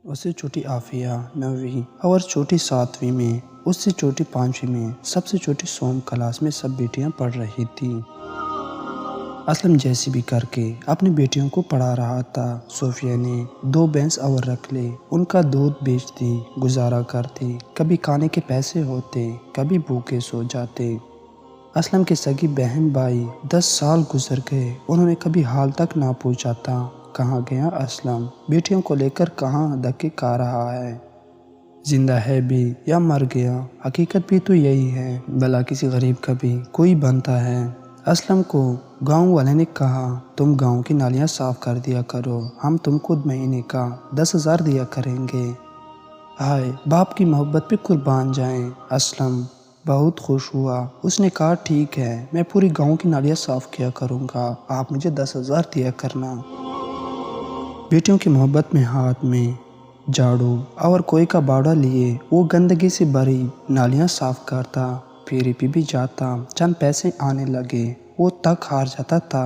اس سے چھوٹی عافیہ 9ویں اور چھوٹی 7ویں میں، اس سے چھوٹی 5ویں میں، سب سے چھوٹی سوم کلاس میں سب بیٹیاں پڑھ رہی تھیں۔ اسلم جیسی بھی کر کے اپنی بیٹیوں کو پڑھا رہا تھا۔ صوفیہ نے 2 بھینس اور رکھ لے، ان کا دودھ بیچتی، گزارا کرتی، کبھی کھانے کے پیسے ہوتے، کبھی بھوکے سو جاتے۔ اسلم کے سگی بہن بھائی 10 سال گزر گئے، انہوں نے کبھی حال تک نہ پوچھا تھا، کہاں گیا اسلم، بیٹیوں کو لے کر کہاں دھکے کھا رہا ہے، زندہ ہے بھی یا مر گیا۔ حقیقت بھی تو یہی ہے، بھلا کسی غریب کا بھی کوئی بنتا ہے۔ اسلم کو گاؤں والے نے کہا، تم گاؤں کی نالیاں صاف کر دیا کرو، ہم تم کو مہینے کا 10,000 دیا کریں گے۔ ہائے باپ کی محبت پہ قربان جائیں۔ اسلم بہت خوش ہوا، اس نے کہا ٹھیک ہے، میں پوری گاؤں کی نالیاں صاف کیا کروں گا، آپ مجھے 10,000 دیا کرنا۔ بیٹیوں کی محبت میں ہاتھ میں جھاڑو اور کوئی کا باڑا لیے وہ گندگی سے بھری نالیاں صاف کرتا، پھیری پہ بھی جاتا، چند پیسے آنے لگے، وہ تک ہار جاتا تھا،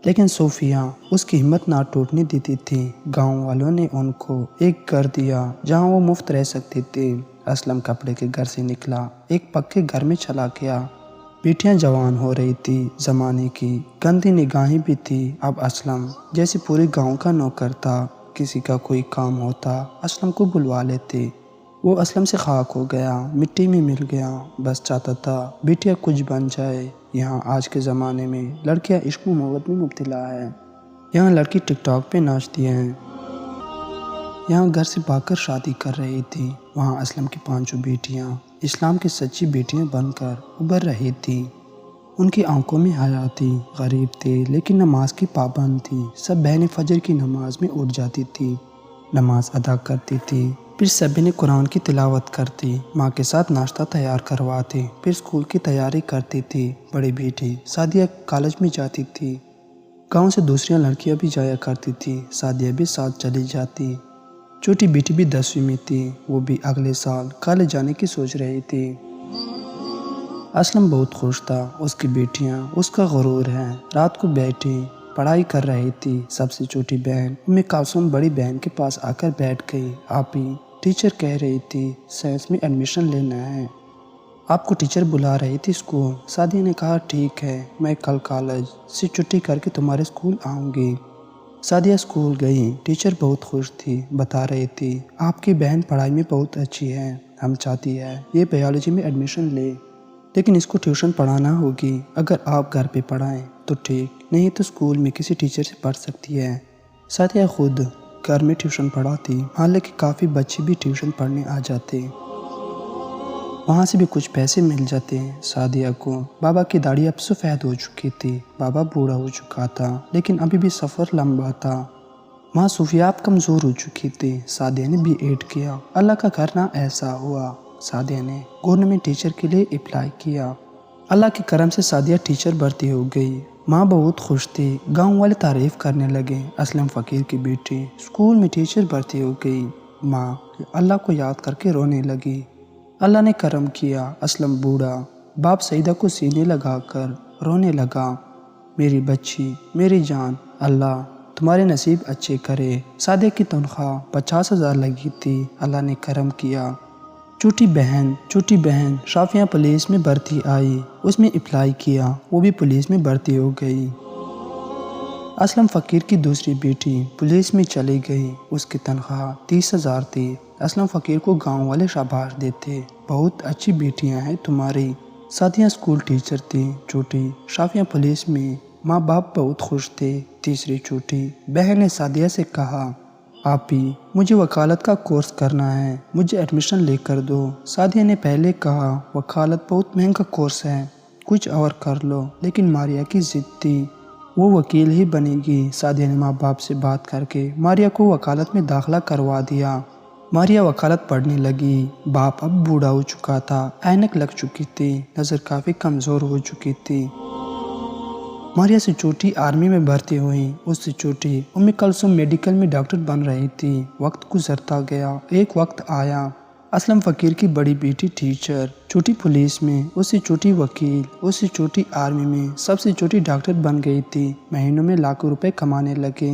لیکن صوفیہ اس کی ہمت نہ ٹوٹنے دیتی تھی۔ گاؤں والوں نے ان کو ایک گھر دیا جہاں وہ مفت رہ سکتے تھے۔ اسلم کپڑے کے گھر سے نکلا، ایک پکے گھر میں چلا گیا۔ بیٹیاں جوان ہو رہی تھی، زمانے کی گندی نگاہیں بھی تھی۔ اب اسلم جیسے پورے گاؤں کا نوکر تھا، کسی کا کوئی کام ہوتا اسلم کو بلوا لیتے۔ وہ اسلم سے خاک ہو گیا، مٹی میں مل گیا، بس چاہتا تھا بیٹیاں کچھ بن جائے۔ یہاں آج کے زمانے میں لڑکیاں عشق و محبت میں مبتلا ہے، یہاں لڑکی ٹک ٹاک پہ ناچتی ہیں، یہاں گھر سے بھاگ کر شادی کر رہی تھی، وہاں اسلم کی 5 بیٹیاں اسلام کی سچی بیٹیاں بن کر ابھر رہی تھی۔ ان کی آنکھوں میں حیا تھی، غریب تھے لیکن نماز کی پابند تھی۔ سب بہنیں فجر کی نماز میں اٹھ جاتی تھی، نماز ادا کرتی تھی، پھر سبھی نے قرآن کی تلاوت کرتی، ماں کے ساتھ ناشتہ تیار کرواتی، پھر اسکول کی تیاری کرتی تھی۔ بڑی بیٹی سعدیہ کالج میں جاتی تھی، گاؤں سے دوسریاں لڑکیاں بھی جایا کرتی تھی، سعدیہ بھی ساتھ چلی جاتی۔ چھوٹی بیٹی بھی 10ویں میں تھی، وہ بھی اگلے سال کالج جانے کی سوچ رہی تھی۔ اسلم بہت خوش تھا، اس کی بیٹیاں اس کا غرور ہیں۔ رات کو بیٹھی پڑھائی کر رہی تھی، سب سے چھوٹی بہن کلثوم بڑی بہن کے پاس آ کر بیٹھ گئی۔ آپی، ٹیچر کہہ رہی تھی سائنس میں ایڈمیشن لینا ہے، آپ کو ٹیچر بلا رہی تھی اسکول۔ سعدیہ نے کہا ٹھیک ہے، میں کل کالج سے چھٹی کر کے تمہارے اسکول آؤں گی۔ سعدیہ اسکول گئی، ٹیچر بہت خوش تھی، بتا رہی تھی آپ کی بہن پڑھائی میں بہت اچھی ہے، ہم چاہتی ہے یہ بائیولوجی میں ایڈمیشن لے، لیکن اس کو ٹیوشن پڑھانا ہوگی، اگر آپ گھر پہ پڑھائیں تو ٹھیک، نہیں تو اسکول میں کسی ٹیچر سے پڑھ سکتی ہے۔ سعدیہ خود گھر میں ٹیوشن پڑھاتی، حالانکہ کافی بچے بھی ٹیوشن پڑھنے آ جاتے، وہاں سے بھی کچھ پیسے مل جاتے۔ سعدیہ کو بابا کی داڑھی اب سفید ہو چکی تھی، بابا بوڑھا ہو چکا تھا، لیکن ابھی بھی سفر لمبا تھا۔ ماں صوفیہ اب کمزور ہو چکی تھی۔ سعدیہ نے B.Ed کیا، اللہ کا کرنا ایسا ہوا، سعدیہ نے گورنمنٹ ٹیچر کے لیے اپلائی کیا، اللہ کے کرم سے سعدیہ ٹیچر بھرتی ہو گئی۔ ماں بہت خوش تھی، گاؤں والے تعریف کرنے لگے، اسلم فقیر کی بیٹی اسکول میں ٹیچر بھرتی ہو گئی۔ ماں اللہ کو یاد کر کے رونے لگی۔ اللہ نے کرم کیا، اسلم بوڑھا باپ سعیدہ کو سینے لگا کر رونے لگا، میری بچی، میری جان، اللہ تمہارے نصیب اچھے کرے۔ سعدیہ کی تنخواہ 50,000 لگی تھی، اللہ نے کرم کیا۔ چھوٹی بہن شافیہ پولیس میں بھرتی آئی، اس میں اپلائی کیا، وہ بھی پولیس میں بھرتی ہو گئی۔ اسلم فقیر کی دوسری بیٹی پولیس میں چلی گئی، اس کی تنخواہ 30,000 تھی۔ اسلم فقیر کو گاؤں والے شاباش دیتے، بہت اچھی بیٹیاں ہیں تمہاری۔ سعدیہ اسکول ٹیچر تھی، چھوٹی شافیہ پولیس میں، ماں باپ بہت خوش تھے۔ تیسری چھوٹی بہن نے سعدیہ سے کہا آپی، مجھے وکالت کا کورس کرنا ہے، مجھے ایڈمیشن لے کر دو۔ سعدیہ نے پہلے کہا وکالت بہت مہنگا کورس ہے، کچھ اور کر لو، لیکن ماریہ کی ضد تھی، وہ وکیل ہی بنے گی۔ سعدیہ نے ماں باپ سے بات کر کے ماریہ کو وکالت میں داخلہ کروا دیا۔ ماریہ وکالت پڑھنے لگی، باپ اب بوڑھا ہو چکا تھا، اینک لگ چکی تھی، نظر کافی کمزور ہو چکی تھی۔ ماریہ سے چھوٹی آرمی میں بھرتی ہوئی، اس سے چھوٹی کلثوم میڈیکل میں ڈاکٹر بن رہی تھی۔ وقت گزرتا گیا، ایک وقت آیا اسلم فقیر کی بڑی بیٹی ٹیچر، چھوٹی پولیس میں، اس سے چھوٹی وکیل، اس سے چھوٹی آرمی میں، سب سے چھوٹی ڈاکٹر بن گئی تھی، مہینوں میں لاکھوں روپے کمانے لگے۔